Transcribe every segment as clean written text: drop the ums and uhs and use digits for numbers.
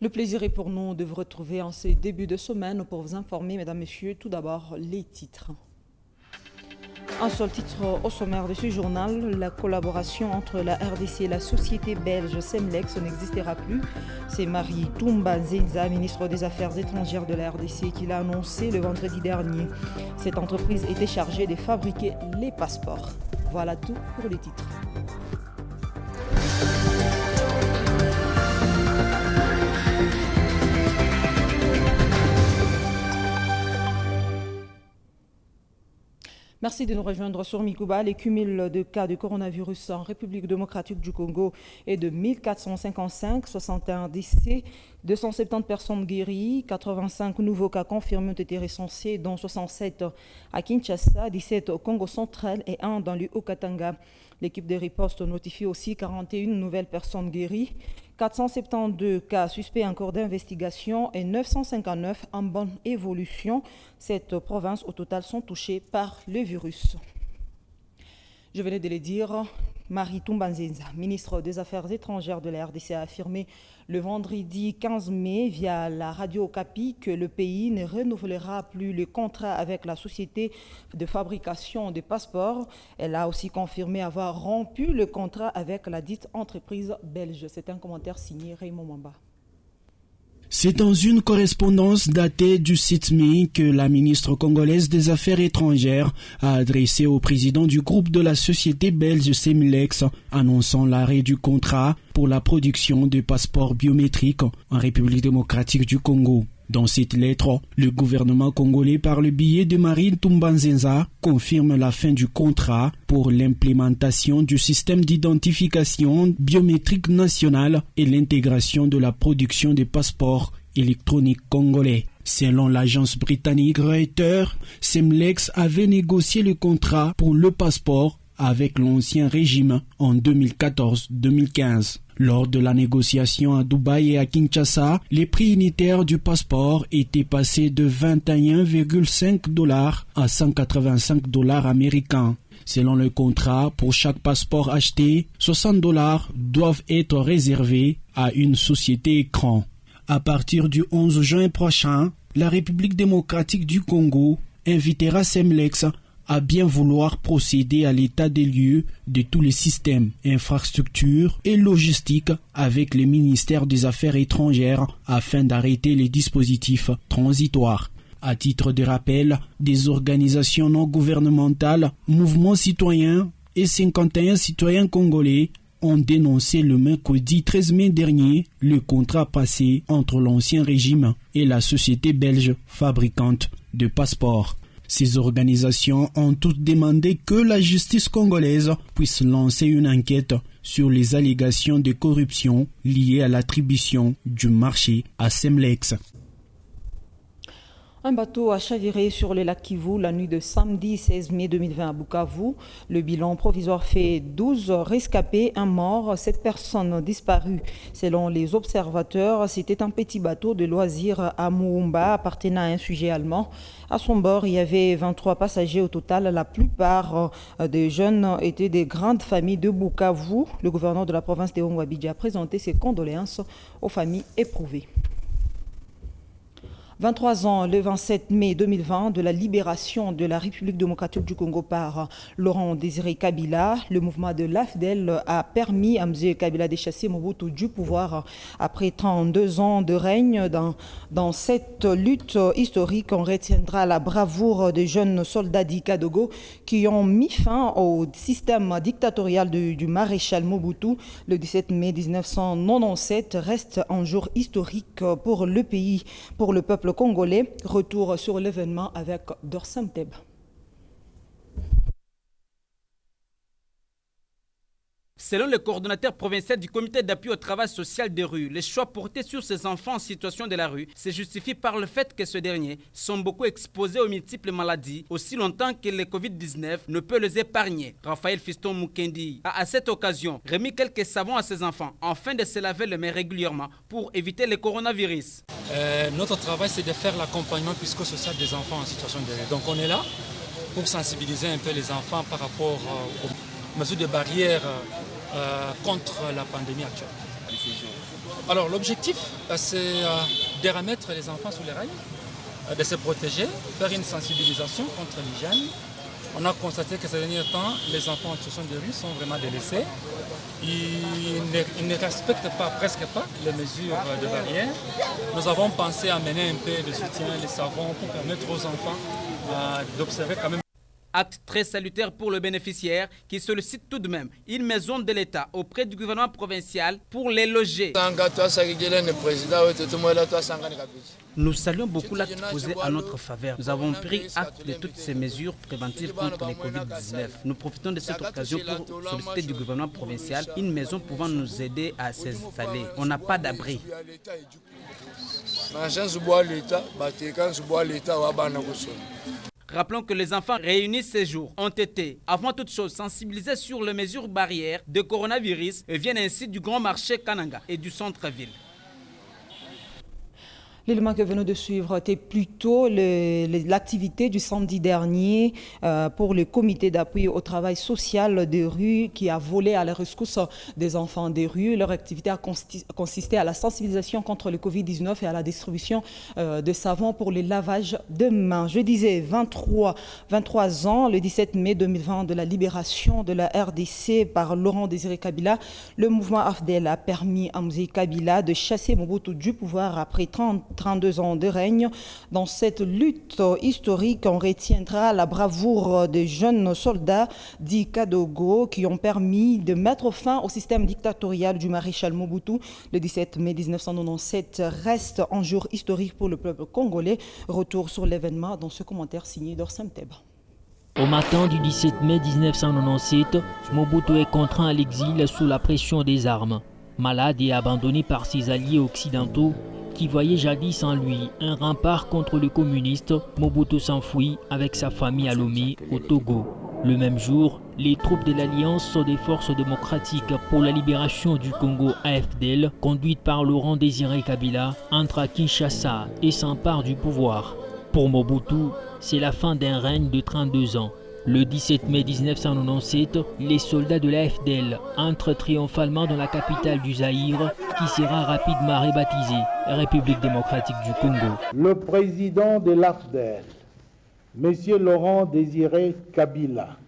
Le plaisir est pour nous de vous retrouver en ce début de semaine pour vous informer, mesdames, messieurs, tout d'abord les titres. Un seul titre au sommaire de ce journal, la collaboration entre la RDC et la société belge Semlex n'existera plus. C'est Marie Toumba Nzenza, ministre des Affaires étrangères de la RDC, qui l'a annoncé le vendredi dernier. Cette entreprise était chargée de fabriquer les passeports. Voilà tout pour les titres. Merci de nous rejoindre sur Mikouba. Les cumuls de cas de coronavirus en République démocratique du Congo est de 1455, 61 décès, 270 personnes guéries, 85 nouveaux cas confirmés ont été recensés, dont 67 à Kinshasa, 17 au Congo central et 1 dans le Haut-Katanga. L'équipe de riposte notifie aussi 41 nouvelles personnes guéries, 472 cas suspects en cours d'investigation et 959 en bonne évolution. Cette province au total sont touchées par le virus. Je venais de le dire, Marie Toumba Nzenza, ministre des Affaires étrangères de la RDC, a affirmé le vendredi 15 mai via la radio Okapi que le pays ne renouvellera plus le contrat avec la société de fabrication des passeports. Elle a aussi confirmé avoir rompu le contrat avec la dite entreprise belge. C'est un commentaire signé Raymond Mwamba. C'est dans une correspondance datée du 7 mai que la ministre congolaise des Affaires étrangères a adressé au président du groupe de la société belge Semlex, annonçant l'arrêt du contrat pour la production de passeports biométriques en République démocratique du Congo. Dans cette lettre, le gouvernement congolais, par le biais de Marie Toumba Nzenza, confirme la fin du contrat pour l'implémentation du système d'identification biométrique national et l'intégration de la production des passeports électroniques congolais. Selon l'agence britannique Reuters, Semlex avait négocié le contrat pour le passeport avec l'ancien régime en 2014-2015. Lors de la négociation à Dubaï et à Kinshasa, les prix unitaires du passeport étaient passés de 21,5 $ à 185 $ américains. Selon le contrat, pour chaque passeport acheté, 60 $ doivent être réservés à une société écran. À partir du 11 juin prochain, la République démocratique du Congo invitera Semlex à bien vouloir procéder à l'état des lieux de tous les systèmes, infrastructures et logistiques avec le ministère des Affaires étrangères afin d'arrêter les dispositifs transitoires. À titre de rappel, des organisations non gouvernementales, mouvements citoyens et 51 citoyens congolais ont dénoncé le mercredi 13 mai dernier le contrat passé entre l'ancien régime et la société belge fabricante de passeports. Ces organisations ont toutes demandé que la justice congolaise puisse lancer une enquête sur les allégations de corruption liées à l'attribution du marché à Semlex. Un bateau a chaviré sur le lac Kivu la nuit de samedi 16 mai 2020 à Bukavu. Le bilan provisoire fait 12 rescapés, un mort, 7 personnes disparues. Selon les observateurs, c'était un petit bateau de loisirs à Moumba appartenant à un sujet allemand. À son bord, il y avait 23 passagers au total. La plupart des jeunes étaient des grandes familles de Bukavu. Le gouverneur de la province de Hongwabidji a présenté ses condoléances aux familles éprouvées. 23 ans, le 27 mai 2020, de la libération de la République démocratique du Congo par Laurent Désiré Kabila. Le mouvement de l'AFDEL a permis à M. Kabila de chasser Mobutu du pouvoir après 32 ans de règne. Dans cette lutte historique, on retiendra la bravoure des jeunes soldats d'Ikadogo qui ont mis fin au système dictatorial du maréchal Mobutu. Le 17 mai 1997 reste un jour historique pour le pays, pour le peuple congolais. Retour sur l'événement avec Dorsam Teb. Selon le coordonnateur provincial du comité d'appui au travail social des rues, les choix portés sur ces enfants en situation de la rue se justifient par le fait que ceux derniers sont beaucoup exposés aux multiples maladies aussi longtemps que le Covid-19 ne peut les épargner. Raphaël Fiston Mukendi a à cette occasion remis quelques savons à ses enfants afin de se laver les mains régulièrement pour éviter le coronavirus. Notre travail, c'est de faire l'accompagnement psychosocial des enfants en situation de rue. Donc on est là pour sensibiliser un peu les enfants par rapport aux mesures de barrière contre la pandémie actuelle. Alors l'objectif, c'est de remettre les enfants sous les rails, de se protéger, faire une sensibilisation contre l'hygiène. On a constaté que ces derniers temps, les enfants en situation de rue sont vraiment délaissés. Ils ne respectent pas, presque pas, les mesures de barrière. Nous avons pensé à mener un peu de soutien, les savons, pour permettre aux enfants d'observer quand même. Acte très salutaire pour le bénéficiaire qui sollicite tout de même une maison de l'État auprès du gouvernement provincial pour les loger. Nous saluons beaucoup l'acte posé à notre faveur. Nous avons pris acte de toutes ces mesures préventives contre le Covid-19. Nous profitons de cette occasion pour solliciter du gouvernement provincial une maison pouvant nous aider à s'installer. On n'a pas d'abri. Rappelons que les enfants réunis ces jours ont été, avant toute chose, sensibilisés sur les mesures barrières de coronavirus et viennent ainsi du grand marché Kananga et du centre-ville. L'élément que venons de suivre était plutôt l'activité du samedi dernier pour le comité d'appui au travail social des rues qui a volé à la rescousse des enfants des rues. Leur activité a consisté à la sensibilisation contre le Covid-19 et à la distribution de savon pour le lavage de mains. Je disais 23 ans, le 17 mai 2020, de la libération de la RDC par Laurent Désiré Kabila. Le mouvement AFDEL a permis à Mouzé Kabila de chasser Mobutu du pouvoir après 32 ans de règne. Dans cette lutte historique, on retiendra la bravoure des jeunes soldats dits Kadogo qui ont permis de mettre fin au système dictatorial du maréchal Mobutu. Le 17 mai 1997 reste un jour historique pour le peuple congolais. Retour sur l'événement dans ce commentaire signé d'Orsem Teb. Au matin du 17 mai 1997, Mobutu est contraint à l'exil sous la pression des armes. Malade et abandonné par ses alliés occidentaux, qui voyait jadis en lui un rempart contre le communiste, Mobutu s'enfuit avec sa famille à Lomé, au Togo. Le même jour, les troupes de l'Alliance des forces démocratiques pour la libération du Congo AFDEL, conduites par Laurent Désiré Kabila, entrent à Kinshasa et s'emparent du pouvoir. Pour Mobutu, c'est la fin d'un règne de 32 ans. Le 17 mai 1997, les soldats de l'AFDEL entrent triomphalement dans la capitale du Zaïre, qui sera rapidement rebaptisée République démocratique du Congo. Le président de l'AFDEL, M. Laurent Désiré Kabila,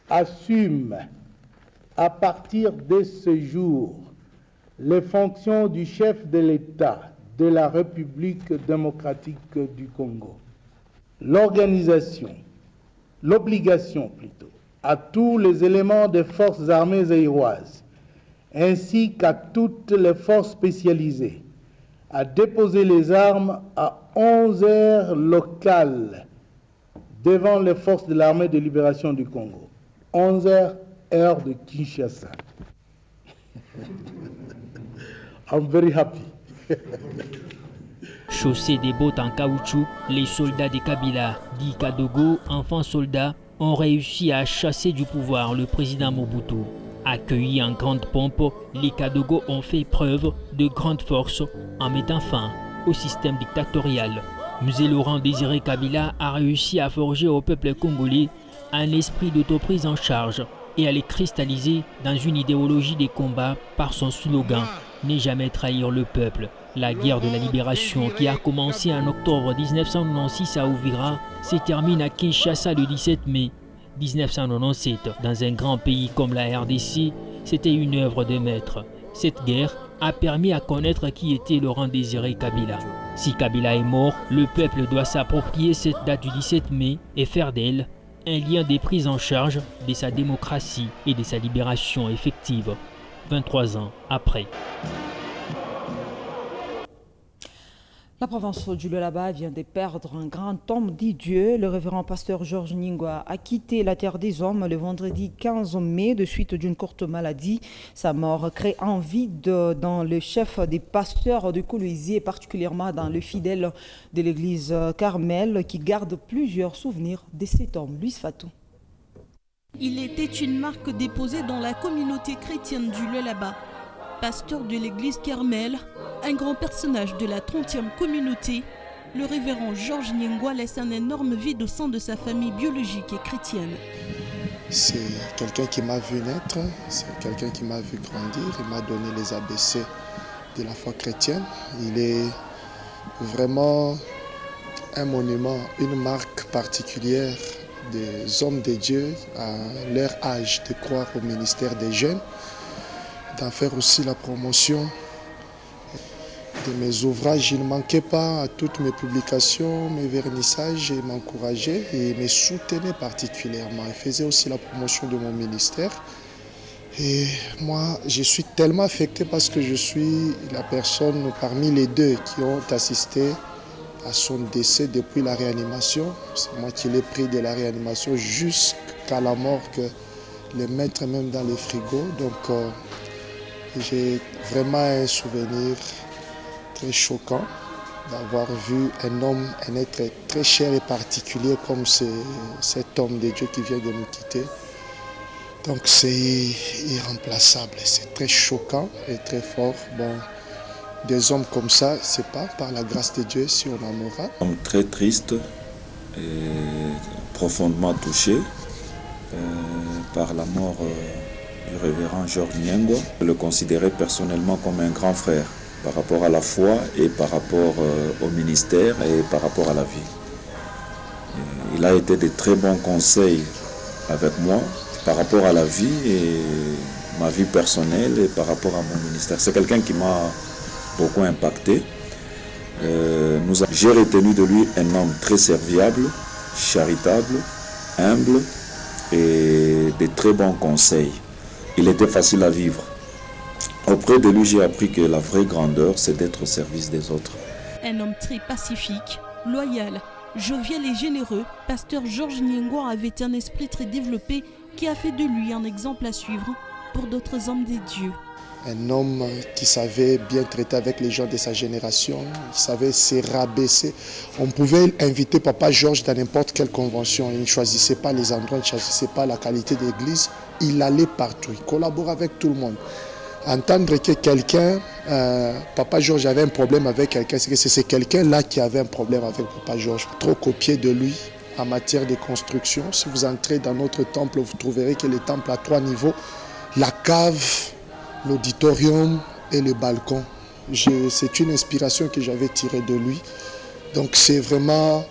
assume à partir de ce jour les fonctions du chef de l'État de la République démocratique du Congo. L'obligation à tous les éléments des forces armées zaïroises, ainsi qu'à toutes les forces spécialisées, à déposer les armes à 11 heures locales devant les forces de l'armée de libération du Congo. 11 heures, heure de Kinshasa. I'm very happy. Chaussés des bottes en caoutchouc, les soldats de Kabila, dits Kadogo, enfants soldats, ont réussi à chasser du pouvoir le président Mobutu. Accueillis en grande pompe, les Kadogo ont fait preuve de grande force en mettant fin au système dictatorial. M. Laurent Désiré Kabila a réussi à forger au peuple congolais un esprit d'autoprise en charge et à les cristalliser dans une idéologie des combats par son slogan « Ne jamais trahir le peuple ». La guerre de la libération qui a commencé en octobre 1996 à Ouvira se termine à Kinshasa le 17 mai 1997. Dans un grand pays comme la RDC, c'était une œuvre de maître. Cette guerre a permis à connaître qui était Laurent Désiré Kabila. Si Kabila est mort, le peuple doit s'approprier cette date du 17 mai et faire d'elle un lien des prises en charge de sa démocratie et de sa libération effective, 23 ans après. La province du Lualaba vient de perdre un grand homme dit Dieu. Le révérend pasteur Georges Ningwa a quitté la terre des hommes le vendredi 15 mai de suite d'une courte maladie. Sa mort crée un vide dans le chef des pasteurs de Kolwezi et particulièrement dans le fidèle de l'église Carmel qui garde plusieurs souvenirs de cet homme. Louis Fatou. Il était une marque déposée dans la communauté chrétienne du Lualaba. Pasteur de l'église Carmel, un grand personnage de la 30e communauté, le révérend Georges Ningwa laisse un énorme vide au sein de sa famille biologique et chrétienne. C'est quelqu'un qui m'a vu naître, c'est quelqu'un qui m'a vu grandir, il m'a donné les ABC de la foi chrétienne. Il est vraiment un monument, une marque particulière des hommes de Dieu à leur âge de croire au ministère des jeunes, d'en faire aussi la promotion de mes ouvrages. Il ne manquait pas à toutes mes publications, mes vernissages, il m'encourageait et me soutenait particulièrement. Il faisait aussi la promotion de mon ministère. Et moi, je suis tellement affecté parce que je suis la personne parmi les deux qui ont assisté à son décès depuis la réanimation. C'est moi qui l'ai pris de la réanimation jusqu'à la mort, que les mettre même dans les frigos. Donc j'ai vraiment un souvenir très choquant d'avoir vu un homme, un être très cher et particulier comme cet homme de Dieu qui vient de nous quitter. Donc c'est irremplaçable, c'est très choquant et très fort. Bon, des hommes comme ça, c'est pas par la grâce de Dieu si on en aura. Un homme très triste et profondément touché par la mort du révérend Georges Niengo. Je le considérais personnellement comme un grand frère par rapport à la foi et par rapport au ministère et par rapport à la vie. Et il a été de très bons conseils avec moi par rapport à la vie et ma vie personnelle et par rapport à mon ministère. C'est quelqu'un qui m'a beaucoup impacté. J'ai retenu de lui un homme très serviable, charitable, humble et de très bons conseils. Il était facile à vivre. Auprès de lui, j'ai appris que la vraie grandeur, c'est d'être au service des autres. Un homme très pacifique, loyal, jovial et généreux, pasteur Georges Niengo avait un esprit très développé qui a fait de lui un exemple à suivre pour d'autres hommes des dieux. Un homme qui savait bien traiter avec les gens de sa génération, il savait se rabaisser. On pouvait inviter Papa Georges dans n'importe quelle convention. Il ne choisissait pas les endroits, il ne choisissait pas la qualité d'église. Il allait partout, il collaborait avec tout le monde. Entendre que quelqu'un, Papa Georges avait un problème avec quelqu'un, c'est que c'est quelqu'un-là qui avait un problème avec Papa Georges. Trop copié de lui en matière de construction. Si vous entrez dans notre temple, vous trouverez que le temple a 3 niveaux. La cave, l'auditorium et le balcon. C'est une inspiration que j'avais tirée de lui. Donc c'est vraiment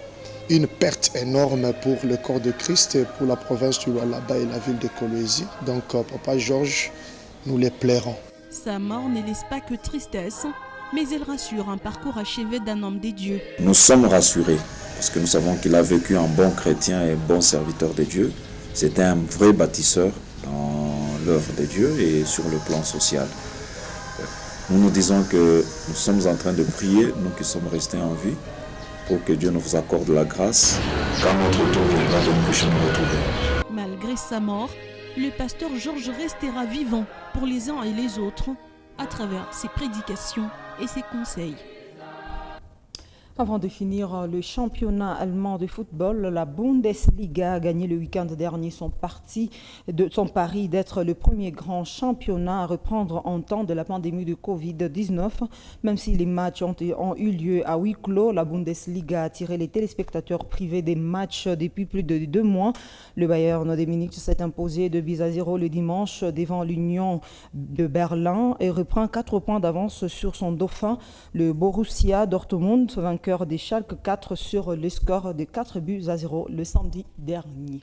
une perte énorme pour le corps de Christ et pour la province du Lualaba et la ville de Kolwezi. Donc Papa Georges, nous les plairons. Sa mort ne laisse pas que tristesse, mais elle rassure un parcours achevé d'un homme des dieux. Nous sommes rassurés parce que nous savons qu'il a vécu un bon chrétien et un bon serviteur de Dieu. C'était un vrai bâtisseur dans l'œuvre de Dieu et sur le plan social. Nous nous disons que nous sommes en train de prier, nous qui sommes restés en vie, pour que Dieu nous accorde la grâce. Quand notre tour viendra, nous puissions nous retrouver. Malgré sa mort, le pasteur Georges restera vivant pour les uns et les autres à travers ses prédications et ses conseils. Avant de finir le championnat allemand de football, la Bundesliga a gagné le week-end dernier son pari d'être le premier grand championnat à reprendre en temps de la pandémie de Covid-19. Même si les matchs ont eu lieu à huis clos, la Bundesliga a attiré les téléspectateurs privés des matchs depuis plus de 2 mois. Le Bayern de Munich s'est imposé 2-0 le dimanche devant l'Union de Berlin et reprend 4 points d'avance sur son dauphin, le Borussia Dortmund, vainqueur des Schalke 4 sur le score de 4-0 le samedi dernier.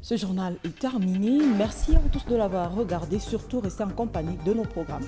Ce journal est terminé. Merci à vous tous de l'avoir regardé. Surtout, restez en compagnie de nos programmes.